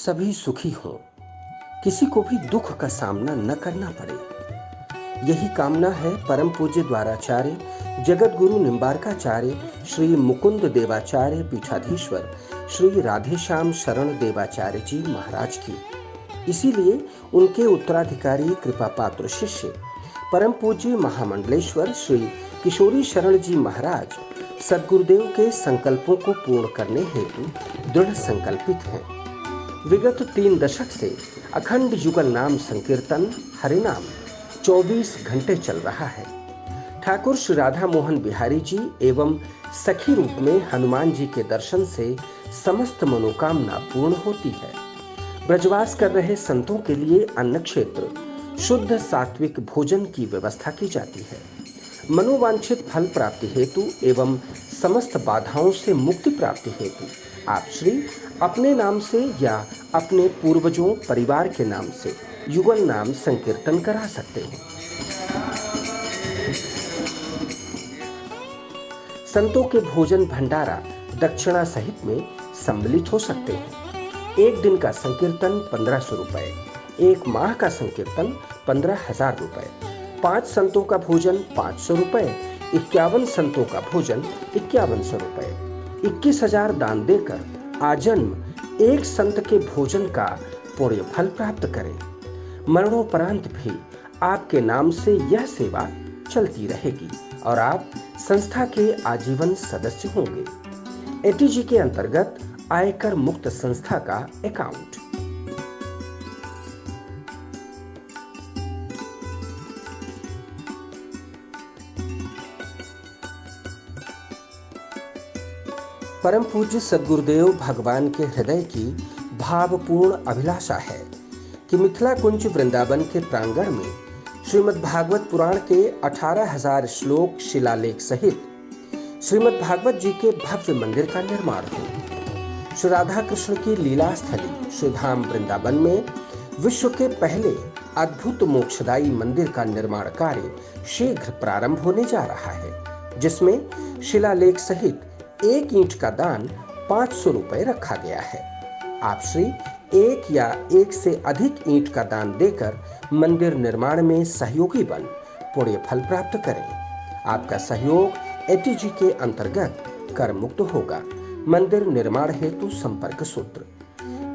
सभी सुखी हों, किसी को भी दुख का सामना न करना पड़े, यही कामना है परम पूज्य द्वाराचार्य जगत गुरु निम्बारकाचार्य श्री मुकुंद देवाचार्य पीठाधीश्वर श्री राधेश्याम शरण देवाचार्य जी महाराज की। इसीलिए उनके उत्तराधिकारी कृपा पात्र शिष्य परम पूज्य महामंडलेश्वर श्री किशोरी शरण जी महाराज सद्गुरुदेव के संकल्पों को पूर्ण करने हेतु दृढ़ संकल्पित हैं। विगत 3 दशक से अखंड युगल नाम संकीर्तन हरिनाम 24 घंटे चल रहा है। ठाकुर श्री राधा मोहन बिहारी जी एवं सखी रूप में हनुमान जी के दर्शन से समस्त मनोकामना पूर्ण होती है। ब्रजवास कर रहे संतों के लिए अन्न क्षेत्र शुद्ध सात्विक भोजन की व्यवस्था की जाती है। मनोवांछित फल प्राप्ति हेतु एवं समस्त बाधाओं से मुक्ति प्राप्ति हेतु आप श्री अपने नाम से या अपने पूर्वजों परिवार के नाम से युगल नाम संकीर्तन करा सकते हैं। संतों के भोजन भंडारा दक्षिणा सहित में सम्मिलित हो सकते हैं। एक दिन का संकीर्तन 1500 रुपए, एक माह का संकीर्तन 15,000 रुपए, 5 संतों का भोजन 500 रुपए, 51 संतों का भोजन 5100 रुपए, 21,000 दान देकर आजन्म एक संत के भोजन का पुण्य फल प्राप्त करें। मरणोपरांत भी आपके नाम से यह सेवा चलती रहेगी और आप संस्था के आजीवन सदस्य होंगे। एटीजी के अंतर्गत आयकर मुक्त संस्था का अकाउंट। परम पूज्य सद्गुरुदेव भगवान के हृदय की भावपूर्ण अभिलाषा है कि मिथिला कुंज वृंदावन के प्रांगण में श्रीमद् भागवत पुराण के 18,000 श्लोक शिलालेख सहित श्रीमद् भागवत जी के भव्य मंदिर का निर्माण हो। श्री राधा कृष्ण की लीला स्थली श्री धाम वृंदावन में विश्व के पहले अद्भुत मोक्षदायी मंदिर का निर्माण कार्य शीघ्र प्रारंभ होने जा रहा है, जिसमें शिलालेख सहित 1 ईंट का दान 500 रुपए रखा गया है। आप श्री 1 या 1 से अधिक ईंट का दान देकर मंदिर निर्माण में सहयोगी बन पुण्य फल प्राप्त करें। आपका सहयोग एटीजी के अंतर्गत कर मुक्त होगा। मंदिर निर्माण हेतु संपर्क सूत्र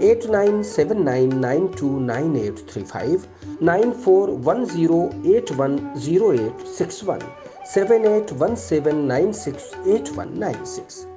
8979929835 9410810861 7817968196।